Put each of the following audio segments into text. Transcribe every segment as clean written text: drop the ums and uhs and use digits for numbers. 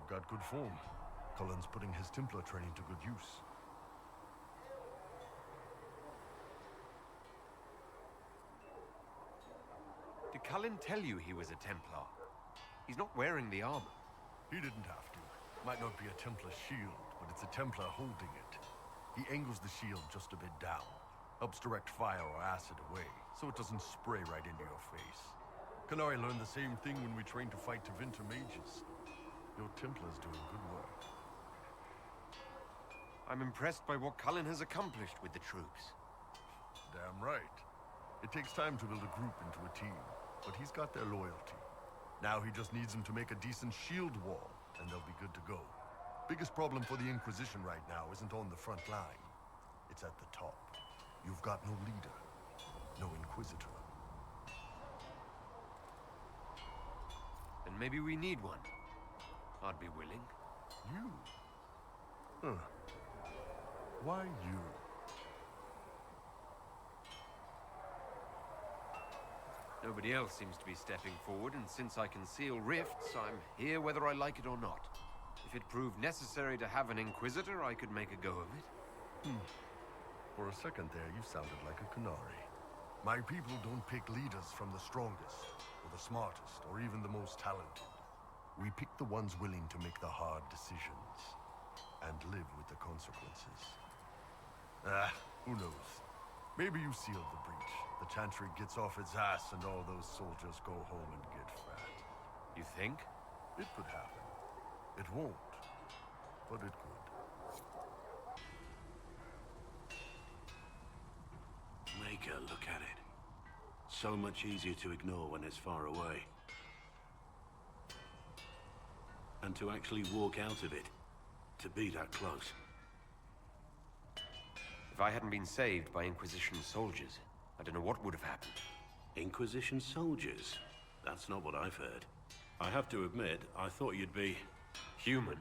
got good form. Cullen's putting his Templar training to good use. Did Cullen tell you he was a Templar? He's not wearing the armor. He didn't have to. Might not be a Templar shield, but it's a Templar holding it. He angles the shield just a bit down. Helps direct fire or acid away, so it doesn't spray right into your face. Canary learned the same thing when we trained to fight Tevinter mages. Your Templar's doing good work. I'm impressed by what Cullen has accomplished with the troops. Damn right. It takes time to build a group into a team, but he's got their loyalty. Now he just needs them to make a decent shield wall, and they'll be good to go. Biggest problem for the Inquisition right now isn't on the front line. It's at the top. You've got no leader, no Inquisitor. Then maybe we need one. I'd be willing. You? Huh. Why you? Nobody else seems to be stepping forward, and since I can seal rifts, I'm here whether I like it or not. If it proved necessary to have an Inquisitor, I could make a go of it. For a second there, you sounded like a Canary. My people don't pick leaders from the strongest, or the smartest, or even the most talented. We pick the ones willing to make the hard decisions, and live with the consequences. Who knows? Maybe you sealed the breach. The Chantry gets off its ass and all those soldiers go home and get fat. You think? It could happen. It won't, but it could. Make her look at it. So much easier to ignore when it's far away. And to actually walk out of it. To be that close. If I hadn't been saved by Inquisition soldiers, I don't know what would have happened. Inquisition soldiers? That's not what I've heard. I have to admit, I thought you'd be... human?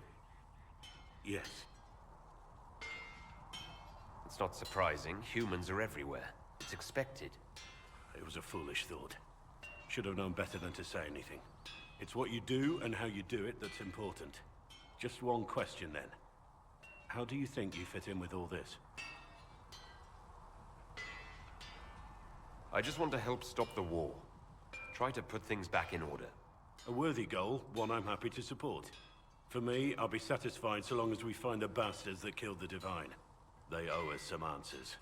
Yes. It's not surprising. Humans are everywhere. It's expected. It was a foolish thought. Should have known better than to say anything. It's what you do and how you do it that's important. Just one question then. How do you think you fit in with all this? I just want to help stop the war. Try to put things back in order. A worthy goal, one I'm happy to support. For me, I'll be satisfied so long as we find the bastards that killed the Divine. They owe us some answers.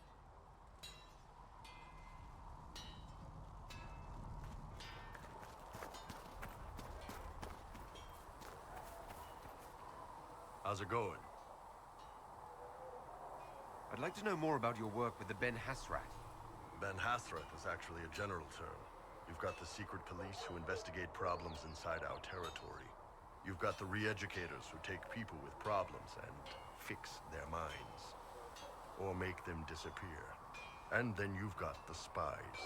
How's it going? I'd like to know more about your work with the Ben Hasrat. Ben Hasrat is actually a general term. You've got the secret police who investigate problems inside our territory. You've got the re-educators who take people with problems and fix their minds. Or make them disappear. And then you've got the spies.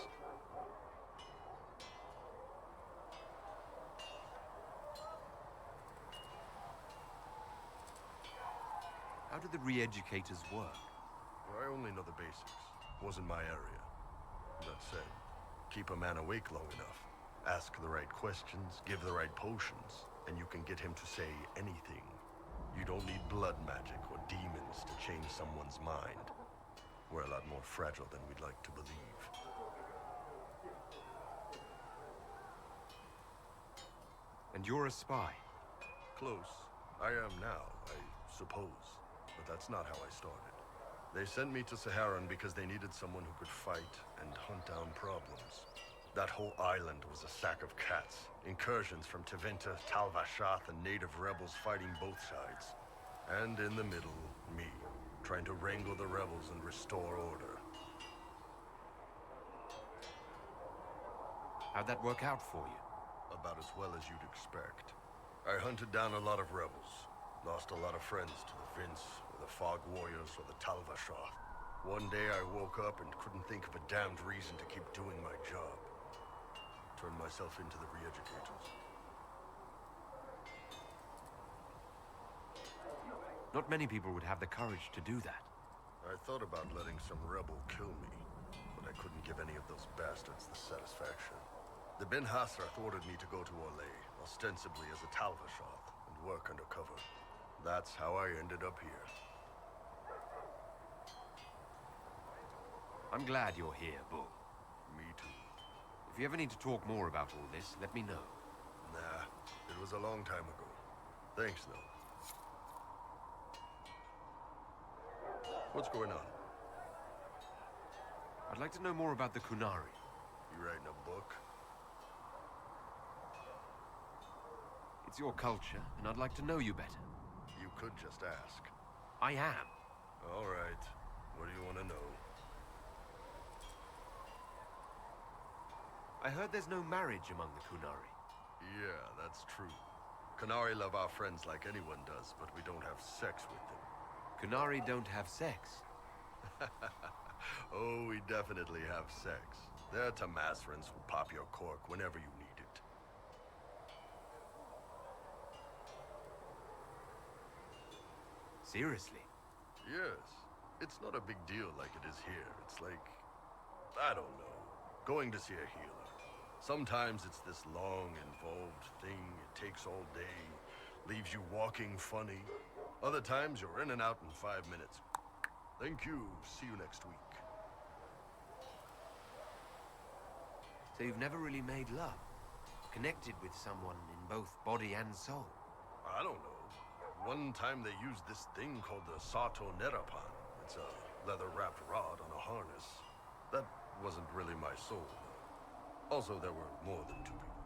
How do the re-educators work? Well, I only know the basics. Wasn't my area. That said, keep a man awake long enough. Ask the right questions, give the right potions, and you can get him to say anything. You don't need blood magic or demons to change someone's mind. We're a lot more fragile than we'd like to believe. And you're a spy? Close. I am now, I suppose. But that's not how I started. They sent me to Saharan because they needed someone who could fight and hunt down problems. That whole island was a sack of cats. Incursions from Tevinter, Tal-Vashath, and native rebels fighting both sides. And in the middle, me, trying to wrangle the rebels and restore order. How'd that work out for you? About as well as you'd expect. I hunted down a lot of rebels. Lost a lot of friends to the Vince, or the Fog Warriors, or the Tal-Vashath. One day I woke up and couldn't think of a damned reason to keep doing my job. Turned myself into the re-educators. Not many people would have the courage to do that. I thought about letting some rebel kill me, but I couldn't give any of those bastards the satisfaction. The Ben Hasrath ordered me to go to Orlais, ostensibly as a Tal-Vashath, and work undercover. That's how I ended up here. I'm glad you're here, Bull. Me too. If you ever need to talk more about all this, let me know. Nah, it was a long time ago. Thanks, though. What's going on? I'd like to know more about the Qunari. You writing a book? It's your culture, and I'd like to know you better. You could just ask. I am. All right. What do you want to know? I heard there's no marriage among the Qunari. Yeah, that's true. Qunari love our friends like anyone does, but we don't have sex with them. Qunari don't have sex. Oh, we definitely have sex. They're Tamasrans who pop your cork whenever you need it. Seriously? Yes. It's not a big deal like it is here. It's like, I don't know, going to see a healer. Sometimes it's this long, involved thing. It takes all day, leaves you walking funny. Other times you're in and out in 5 minutes. Thank you. See you next week. So you've never really made love? Connected with someone in both body and soul? I don't know. One time they used this thing called the Sato Nerapan. It's a leather-wrapped rod on a harness. That wasn't really my soul, though. Also, there were more than 2 people.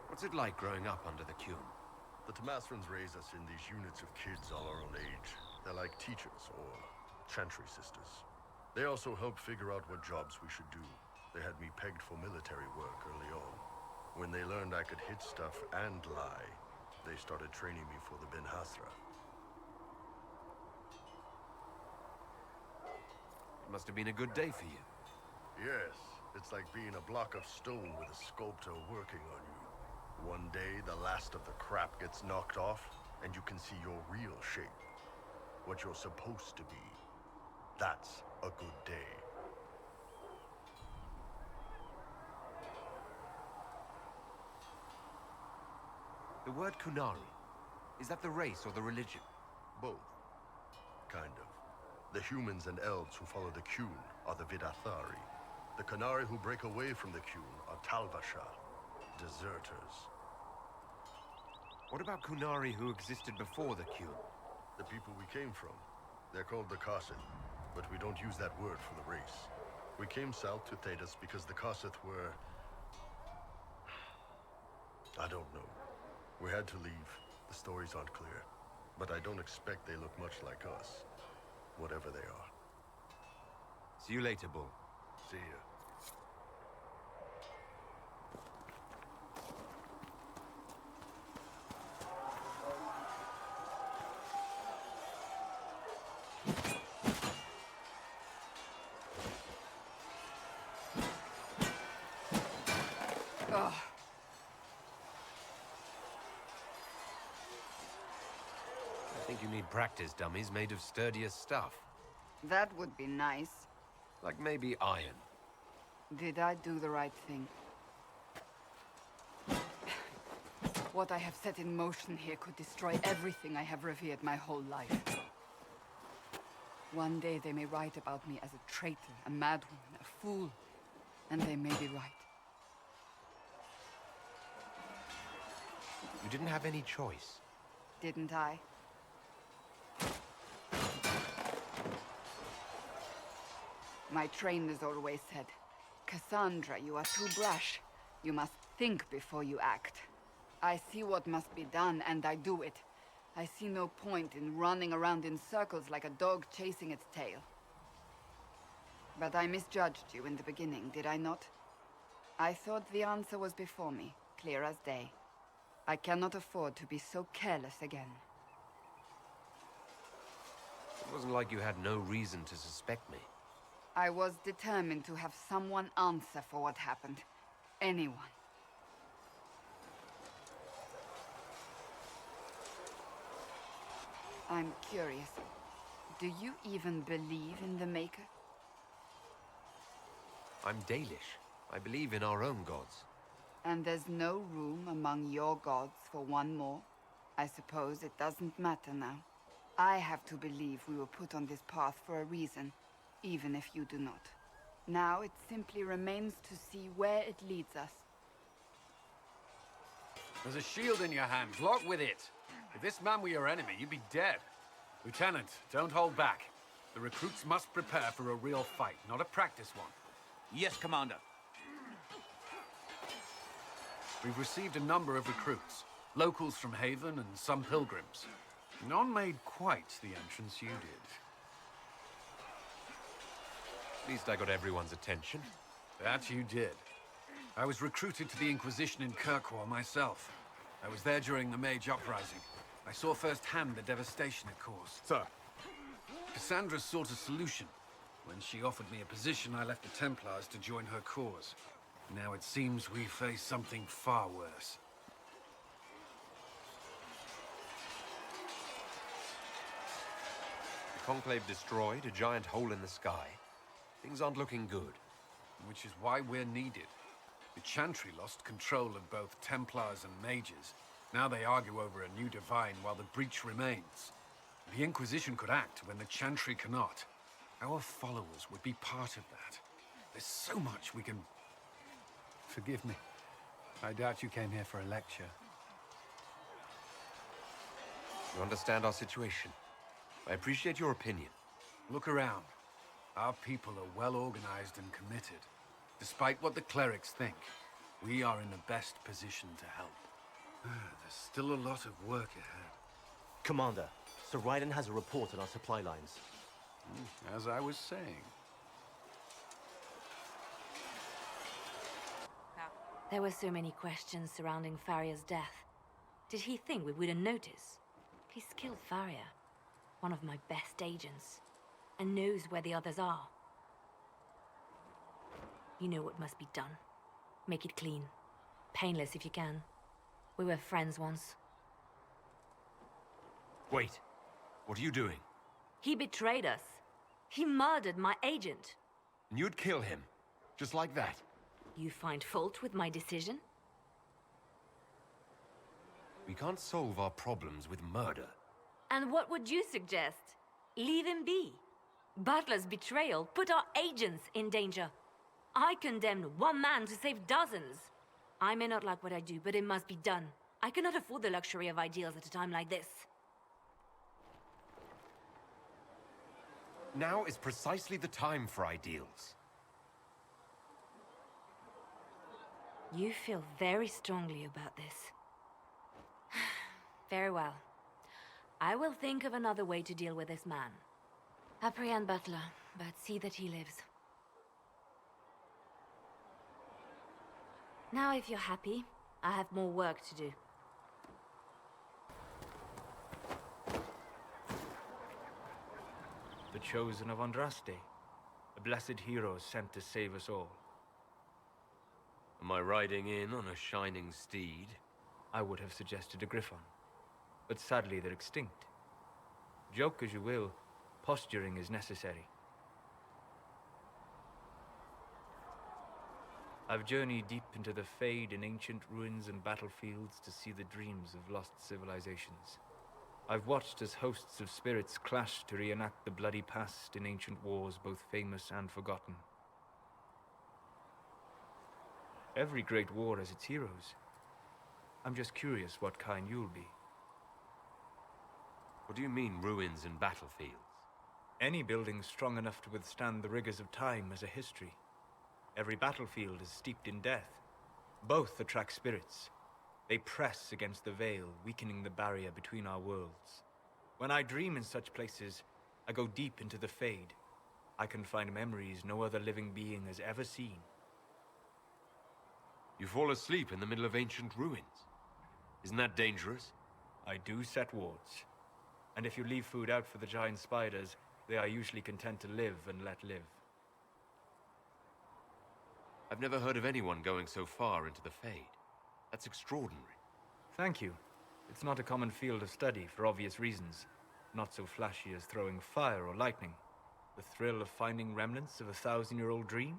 What's it like growing up under the Qun? The Tamasrans raise us in these units of kids all our own age. They're like teachers, or chantry sisters. They also help figure out what jobs we should do. They had me pegged for military work early on. When they learned I could hit stuff and lie, they started training me for the Ben Hasra. It must have been a good day for you. Yes, it's like being a block of stone with a sculptor working on you. One day, the last of the crap gets knocked off, and you can see your real shape. What you're supposed to be. That's a good day. The word Qunari, is that the race or the religion? Both. Kind of. The humans and elves who follow the Qun are the Vidathari. The Qunari who break away from the Qun are Talvasha, deserters. What about Qunari who existed before the Qun? The people we came from. They're called the Kasith, but we don't use that word for the race. We came south to Thedas because the Kasith were... I don't know. We had to leave. The stories aren't clear. But I don't expect they look much like us. Whatever they are. See you later, Bull. See ya. Ugh. I think you need practice dummies made of sturdier stuff. That would be nice. Like maybe iron. Did I do the right thing? What I have set in motion here could destroy everything I have revered my whole life. One day they may write about me as a traitor, a madwoman, a fool. And they may be right. You didn't have any choice. Didn't I? My trainers always said, Cassandra, you are too brash. You must think before you act. I see what must be done, and I do it. I see no point in running around in circles like a dog chasing its tail. But I misjudged you in the beginning, did I not? I thought the answer was before me, clear as day. I cannot afford to be so careless again. It wasn't like you had no reason to suspect me. I was determined to have someone answer for what happened. Anyone. I'm curious. Do you even believe in the Maker? I'm Dalish. I believe in our own gods. And there's no room among your gods for one more? I suppose it doesn't matter now. I have to believe we were put on this path for a reason, even if you do not. Now it simply remains to see where it leads us. There's a shield in your hand. Lock with it. If this man were your enemy, you'd be dead. Lieutenant, don't hold back. The recruits must prepare for a real fight, not a practice one. Yes, Commander. We've received a number of recruits. Locals from Haven and some pilgrims. None made quite the entrance you did. At least I got everyone's attention. That you did. I was recruited to the Inquisition in Kirkwall myself. I was there during the Mage Uprising. I saw firsthand the devastation it caused. Sir. Cassandra sought a solution. When she offered me a position, I left the Templars to join her cause. Now it seems we face something far worse. The Conclave destroyed, a giant hole in the sky. Things aren't looking good. Which is why we're needed. The Chantry lost control of both Templars and Mages. Now they argue over a new divine while the breach remains. The Inquisition could act when the Chantry cannot. Our followers would be part of that. There's so much we can... Forgive me. I doubt you came here for a lecture. You understand our situation. I appreciate your opinion. Look around. Our people are well organized and committed. Despite what the clerics think, we are in the best position to help. There's still a lot of work ahead. Commander, Sir Raiden has a report on our supply lines. As I was saying. There were so many questions surrounding Faria's death. Did he think we wouldn't notice? He's killed Faria, one of my best agents, and knows where the others are. You know what must be done. Make it clean. Painless if you can. We were friends once. Wait. What are you doing? He betrayed us. He murdered my agent. And you'd kill him? Just like that? You find fault with my decision? We can't solve our problems with murder. And what would you suggest? Leave him be. Butler's betrayal put our agents in danger. I condemned one man to save dozens. I may not like what I do, but it must be done. I cannot afford the luxury of ideals at a time like this. Now is precisely the time for ideals. You feel very strongly about this. Very well. I will think of another way to deal with this man. Apprehend Butler, but see that he lives. Now, if you're happy, I have more work to do. The chosen of Andraste, a blessed hero sent to save us all. Am I riding in on a shining steed? I would have suggested a griffon, but sadly they're extinct. Joke as you will, posturing is necessary. I've journeyed deep into the Fade in ancient ruins and battlefields to see the dreams of lost civilizations. I've watched as hosts of spirits clash to reenact the bloody past in ancient wars, both famous and forgotten. Every great war has its heroes. I'm just curious what kind you'll be. What do you mean, ruins and battlefields? Any building strong enough to withstand the rigors of time has a history. Every battlefield is steeped in death. Both attract spirits. They press against the veil, weakening the barrier between our worlds. When I dream in such places, I go deep into the Fade. I can find memories no other living being has ever seen. You fall asleep in the middle of ancient ruins. Isn't that dangerous? I do set wards. And if you leave food out for the giant spiders, they are usually content to live and let live. I've never heard of anyone going so far into the Fade. That's extraordinary. Thank you. It's not a common field of study for obvious reasons. Not so flashy as throwing fire or lightning. The thrill of finding remnants of a 1,000-year-old dream?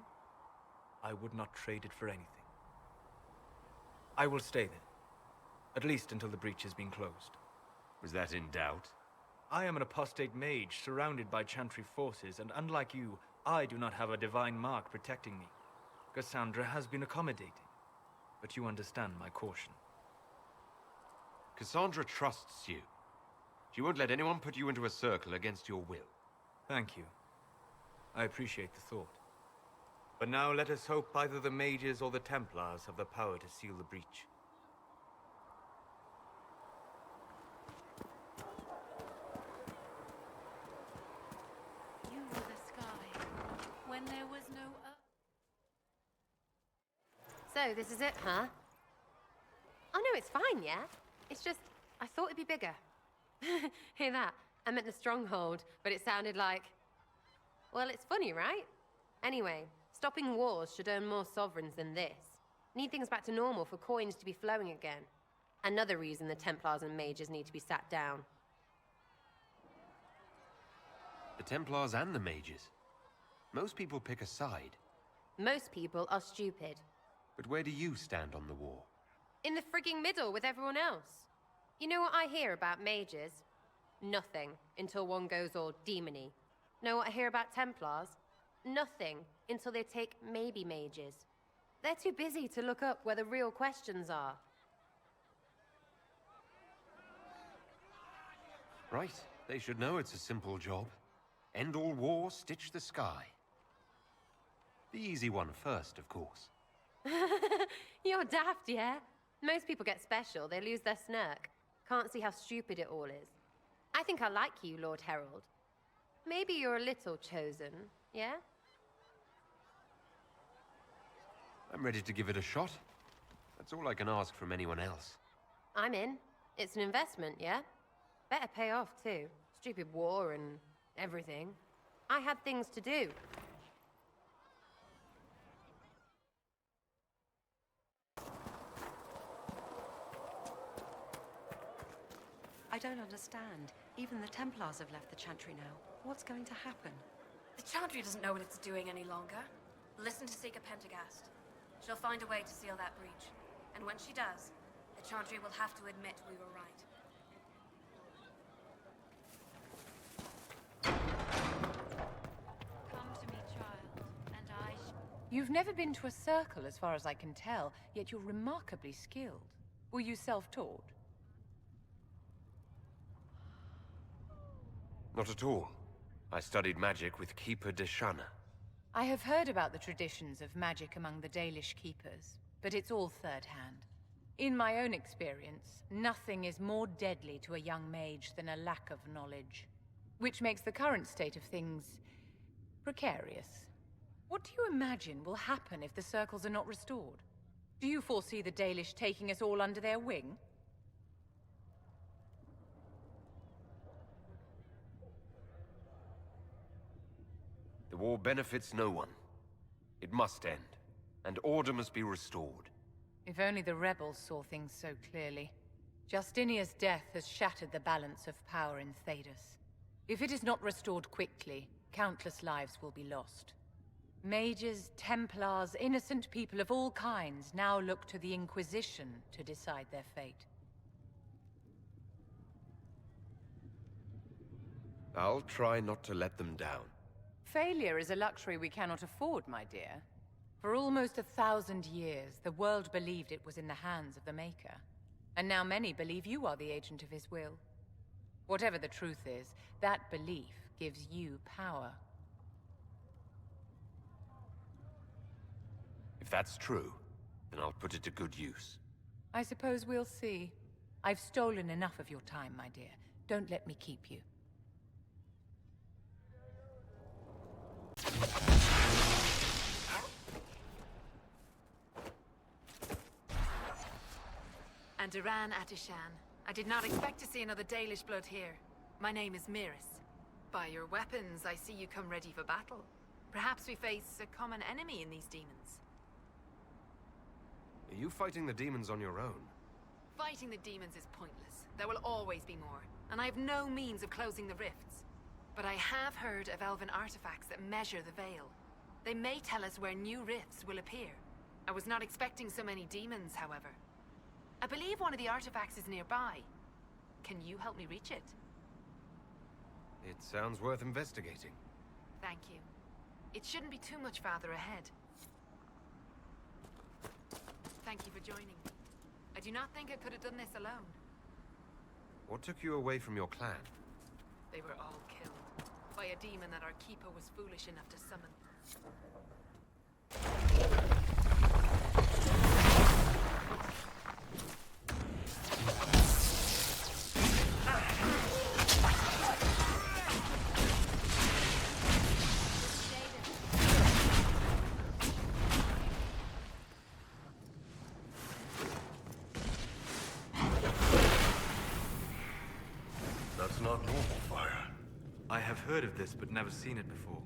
I would not trade it for anything. I will stay then. At least until the breach has been closed. Was that in doubt? I am an apostate mage surrounded by Chantry forces, and unlike you, I do not have a divine mark protecting me. Cassandra has been accommodating, but you understand my caution. Cassandra trusts you. She won't let anyone put you into a circle against your will. Thank you. I appreciate the thought. But now let us hope either the mages or the Templars have the power to seal the breach. You were the sky when there was no earth. So, this is it, huh? Oh no, it's fine, yeah? It's just, I thought it'd be bigger. Hear that? I meant the stronghold, but it sounded like... Well, it's funny, right? Anyway, stopping wars should earn more sovereigns than this. Need things back to normal for coins to be flowing again. Another reason the Templars and mages need to be sat down. The Templars and the mages. Most people pick a side. Most people are stupid. But where do you stand on the war? In the frigging middle with everyone else. You know what I hear about mages? Nothing, until one goes all demony. Know what I hear about Templars? Nothing, until they take maybe mages. They're too busy to look up where the real questions are. Right. They should know it's a simple job. End all war, stitch the sky. The easy one first, of course. You're daft, yeah? Most people get special, they lose their snark. Can't see how stupid it all is. I think I like you, Lord Herald. Maybe you're a little chosen, yeah? I'm ready to give it a shot. That's all I can ask from anyone else. I'm in. It's an investment, yeah? Better pay off, too. Stupid war and everything. I had things to do. I don't understand. Even the Templars have left the Chantry now. What's going to happen? The Chantry doesn't know what it's doing any longer. Listen to Seeker Pendergast. She'll find a way to seal that breach. And when she does, the Chantry will have to admit we were right. Come to me, child, and I You've never been to a circle, as far as I can tell, yet you're remarkably skilled. Were you self-taught? Not at all. I studied magic with Keeper Deshanna. I have heard about the traditions of magic among the Dalish keepers, but it's all third-hand. In my own experience, nothing is more deadly to a young mage than a lack of knowledge, which makes the current state of things precarious. What do you imagine will happen if the circles are not restored? Do you foresee the Dalish taking us all under their wing? The war benefits no one. It must end, and order must be restored. If only the rebels saw things so clearly. Justinia's death has shattered the balance of power in Thedas. If it is not restored quickly, countless lives will be lost. Mages, Templars, innocent people of all kinds now look to the Inquisition to decide their fate. I'll try not to let them down. Failure is a luxury we cannot afford, my dear. For almost 1,000 years, the world believed it was in the hands of the Maker. And now many believe you are the agent of his will. Whatever the truth is, that belief gives you power. If that's true, then I'll put it to good use. I suppose we'll see. I've stolen enough of your time, my dear. Don't let me keep you. And Duran Atishan. I did not expect to see another Dalish blood here. My name is Miris. By your weapons, I see you come ready for battle. Perhaps we face a common enemy in these demons. Are you fighting the demons on your own? Fighting the demons is pointless. There will always be more, and I have no means of closing the rifts. But I have heard of elven artifacts that measure the veil. They may tell us where new rifts will appear. I was not expecting so many demons, however. I believe one of the artifacts is nearby. Can you help me reach it? It sounds worth investigating. Thank you. It shouldn't be too much farther ahead. Thank you for joining me. I do not think I could have done this alone. What took you away from your clan? They were all killed by a demon that our keeper was foolish enough to summon. That's not normal fire. I have heard of this, but never seen it before.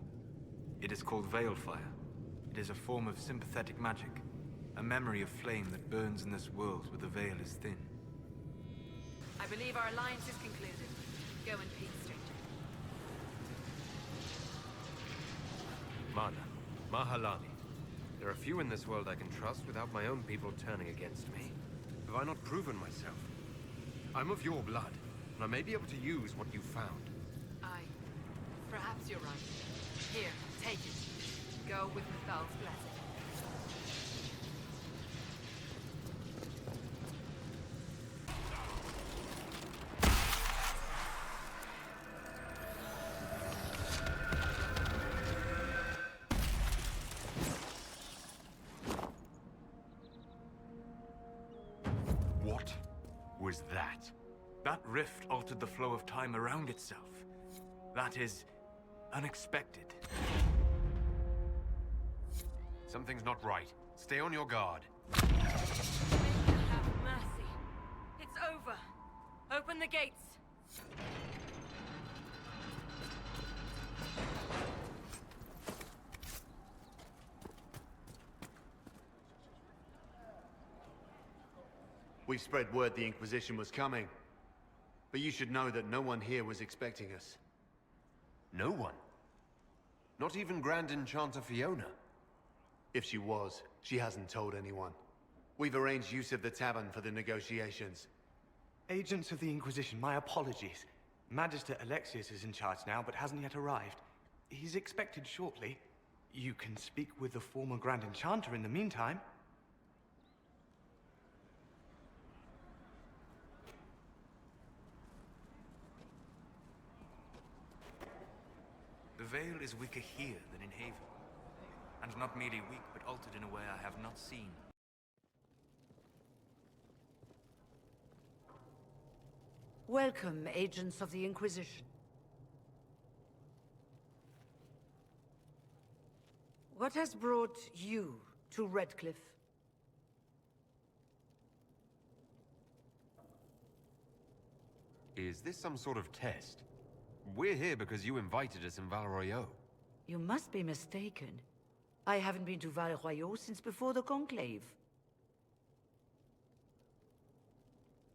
It is called Veil Fire. It is a form of sympathetic magic. A memory of flame that burns in this world where the veil is thin. I believe our alliance is concluded. Go in peace, stranger. Mana, Mahalani. There are few in this world I can trust without my own people turning against me. Have I not proven myself? I'm of your blood, and I may be able to use what you found. Perhaps you're right. Here, take it. Go with Mathal's blessing. What was that? That rift altered the flow of time around itself. That is unexpected. Something's not right. Stay on your guard. Have mercy. It's over. Open the gates. We spread word the Inquisition was coming. But you should know that no one here was expecting us. No one? Not even Grand Enchanter Fiona? If she was, she hasn't told anyone. We've arranged use of the tavern for the negotiations. Agents of the Inquisition, my apologies. Magister Alexius is in charge now, but hasn't yet arrived. He's expected shortly. You can speak with the former Grand Enchanter in the meantime. The veil is weaker here than in Haven. And not merely weak, but altered in a way I have not seen. Welcome, agents of the Inquisition. What has brought you to Redcliffe? Is this some sort of test? We're here because you invited us in Val Royeaux. You must be mistaken. I haven't been to Val Royeaux since before the Conclave.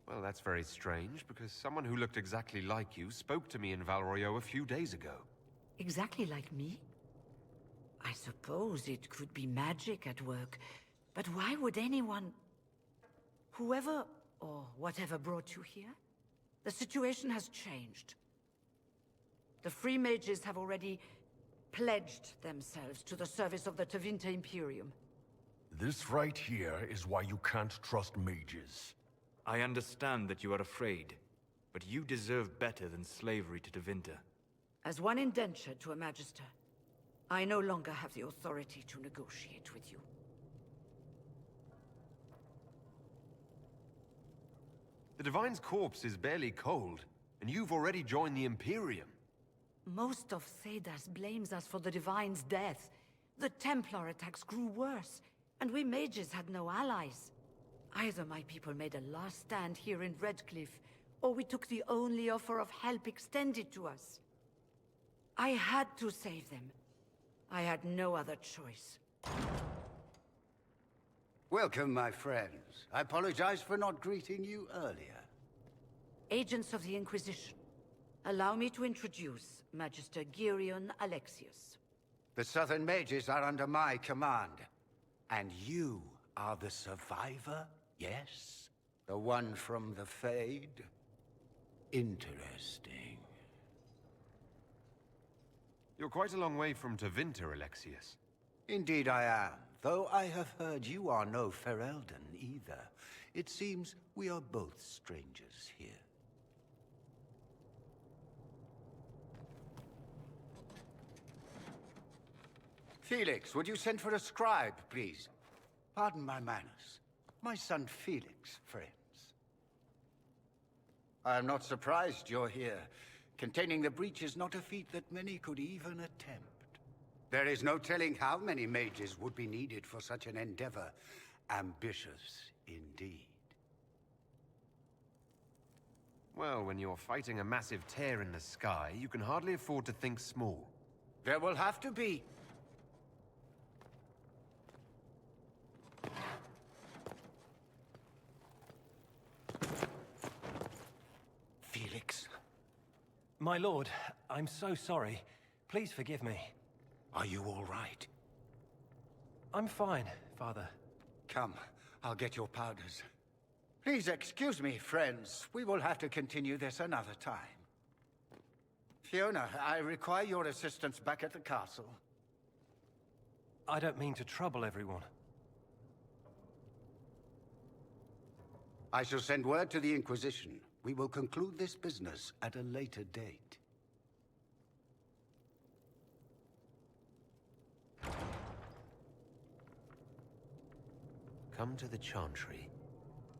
Well, that's very strange, because someone who looked exactly like you spoke to me in Val Royeaux a few days ago. Exactly like me? I suppose it could be magic at work, but why would anyone... Whoever or whatever brought you here? The situation has changed. The Free Mages have already pledged themselves to the service of the Tevinter Imperium. This right here is why you can't trust mages. I understand that you are afraid, but you deserve better than slavery to Tevinter. As one indentured to a Magister, I no longer have the authority to negotiate with you. The Divine's corpse is barely cold, and you've already joined the Imperium. Most of Thedas blames us for the Divine's death. The Templar attacks grew worse, and we mages had no allies. Either my people made a last stand here in Redcliffe, or we took the only offer of help extended to us. I had to save them. I had no other choice. Welcome, my friends. I apologize for not greeting you earlier. Agents of the Inquisition, allow me to introduce Magister Girion Alexius. The Southern Mages are under my command. And you are the survivor, yes? The one from the Fade? Interesting. You're quite a long way from Tevinter, Alexius. Indeed I am, though I have heard you are no Ferelden either. It seems we are both strangers here. Felix, would you send for a scribe, please? Pardon my manners. My son Felix, friends. I am not surprised you're here. Containing the breach is not a feat that many could even attempt. There is no telling how many mages would be needed for such an endeavor. Ambitious indeed. Well, when you're fighting a massive tear in the sky, you can hardly afford to think small. There will have to be. Felix. My lord, I'm so sorry. Please forgive me. Are you all right? I'm fine, Father. Come, I'll get your powders. Please excuse me, friends. We will have to continue this another time. Fiona, I require your assistance back at the castle. I don't mean to trouble everyone. I shall send word to the Inquisition. We will conclude this business at a later date. Come to the Chantry.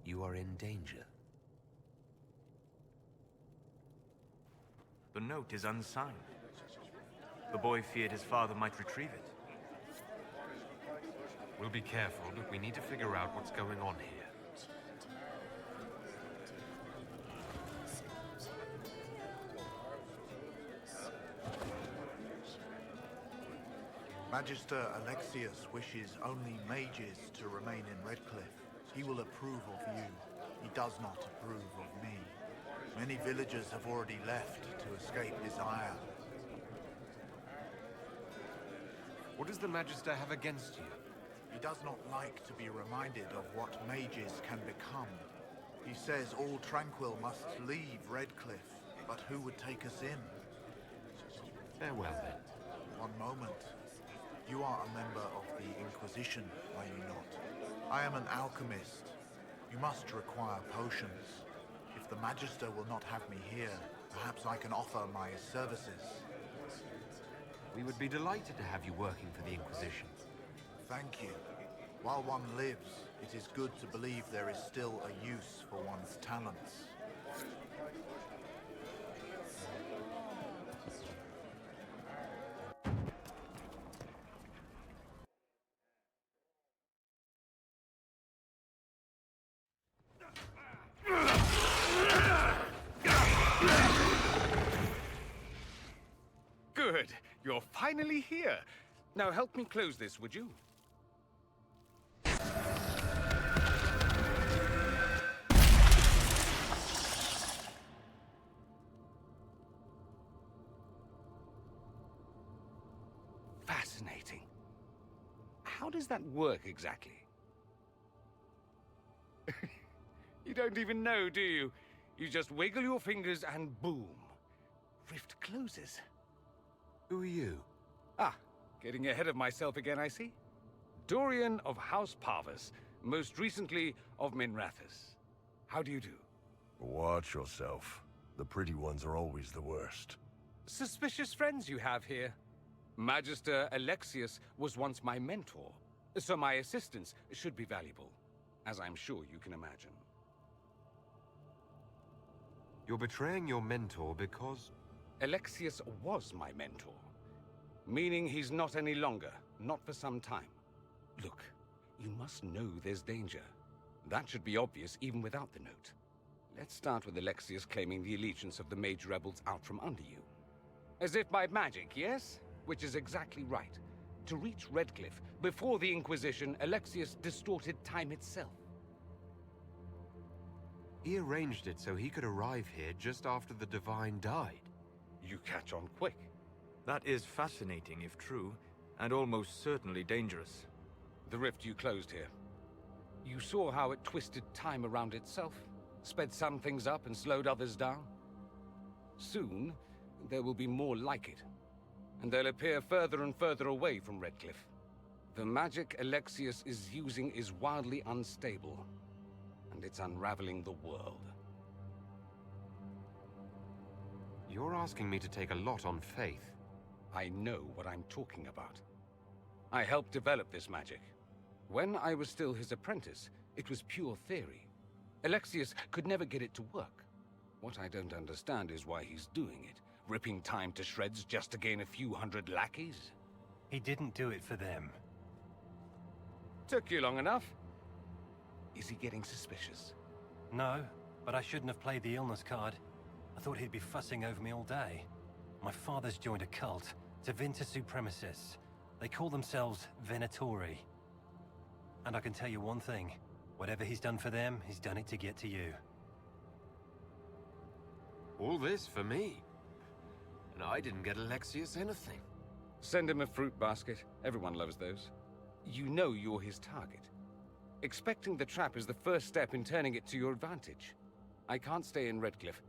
You are in danger. The note is unsigned. The boy feared his father might retrieve it. We'll be careful, but we need to figure out what's going on here. Magister Alexius wishes only mages to remain in Redcliffe. He will approve of you. He does not approve of me. Many villagers have already left to escape his ire. What does the Magister have against you? He does not like to be reminded of what mages can become. He says all tranquil must leave Redcliffe, but who would take us in? Farewell, then. One moment. You are a member of the Inquisition, are you not? I am an alchemist. You must require potions. If the Magister will not have me here, perhaps I can offer my services. We would be delighted to have you working for the Inquisition. Thank you. While one lives, it is good to believe there is still a use for one's talents. Good. You're finally here. Now help me close this, would you? Fascinating. How does that work exactly? You don't even know, do you? You just wiggle your fingers and boom. Rift closes. Who are you? Ah, getting ahead of myself again, I see. Dorian of House Parvus, most recently of Minrathous. How do you do? Watch yourself. The pretty ones are always the worst. Suspicious friends you have here. Magister Alexius was once my mentor, so my assistance should be valuable, as I'm sure you can imagine. You're betraying your mentor because... Alexius was my mentor, meaning he's not any longer, not for some time. Look, you must know there's danger. That should be obvious even without the note. Let's start with Alexius claiming the allegiance of the mage rebels out from under you. As if by magic, yes? Which is exactly right. To reach Redcliffe, before the Inquisition, Alexius distorted time itself. He arranged it so he could arrive here just after the Divine died. You catch on quick. That is fascinating, if true, and almost certainly dangerous. The rift you closed here. You saw how it twisted time around itself, sped some things up and slowed others down. Soon, there will be more like it, and they'll appear further and further away from Redcliffe. The magic Alexius is using is wildly unstable, and it's unraveling the world. You're asking me to take a lot on faith. I know what I'm talking about. I helped develop this magic. When I was still his apprentice, it was pure theory. Alexius could never get it to work. What I don't understand is why he's doing it, ripping time to shreds just to gain a few hundred lackeys. He didn't do it for them. Took you long enough. Is he getting suspicious? No, but I shouldn't have played the illness card. I thought he'd be fussing over me all day. My father's joined a cult, Tevinter Supremacists. They call themselves Venatori. And I can tell you one thing. Whatever he's done for them, he's done it to get to you. All this for me? And I didn't get Alexius anything. Send him a fruit basket. Everyone loves those. You know you're his target. Expecting the trap is the first step in turning it to your advantage. I can't stay in Redcliffe.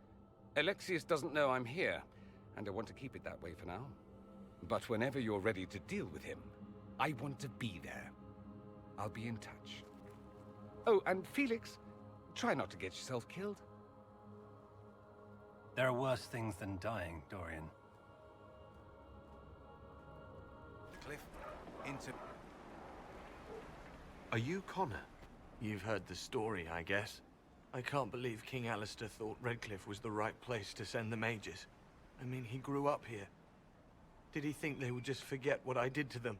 Alexius doesn't know I'm here, and I want to keep it that way for now. But whenever you're ready to deal with him, I want to be there. I'll be in touch. Oh, and Felix, try not to get yourself killed. There are worse things than dying, Dorian. Cliff, into... Are you Connor? You've heard the story, I guess. I can't believe King Alistair thought Redcliffe was the right place to send the mages. I mean, he grew up here. Did he think they would just forget what I did to them?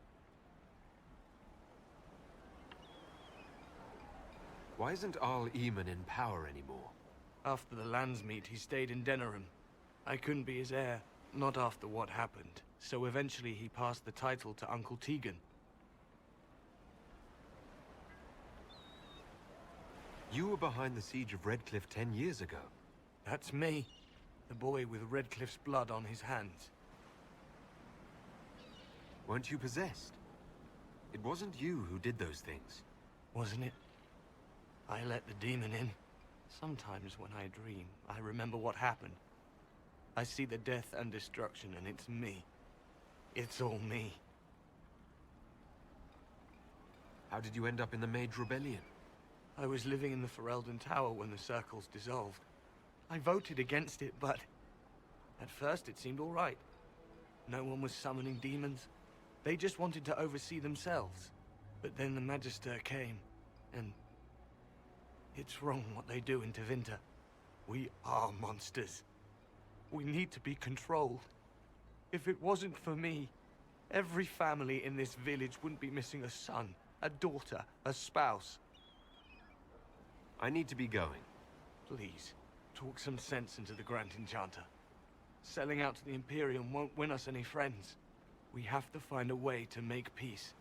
Why isn't Arl Eamon in power anymore? After the lands meet, he stayed in Denerim. I couldn't be his heir, not after what happened. So eventually he passed the title to Uncle Tegan. You were behind the siege of Redcliffe 10 years ago. That's me. The boy with Redcliffe's blood on his hands. Weren't you possessed? It wasn't you who did those things. Wasn't it? I let the demon in. Sometimes when I dream, I remember what happened. I see the death and destruction, and it's me. It's all me. How did you end up in the Mage Rebellion? I was living in the Ferelden Tower when the circles dissolved. I voted against it, but... at first it seemed all right. No one was summoning demons. They just wanted to oversee themselves. But then the Magister came, and... it's wrong what they do in Tevinter. We are monsters. We need to be controlled. If it wasn't for me, every family in this village wouldn't be missing a son, a daughter, a spouse. I need to be going. Please, talk some sense into the Grand Enchanter. Selling out to the Imperium won't win us any friends. We have to find a way to make peace.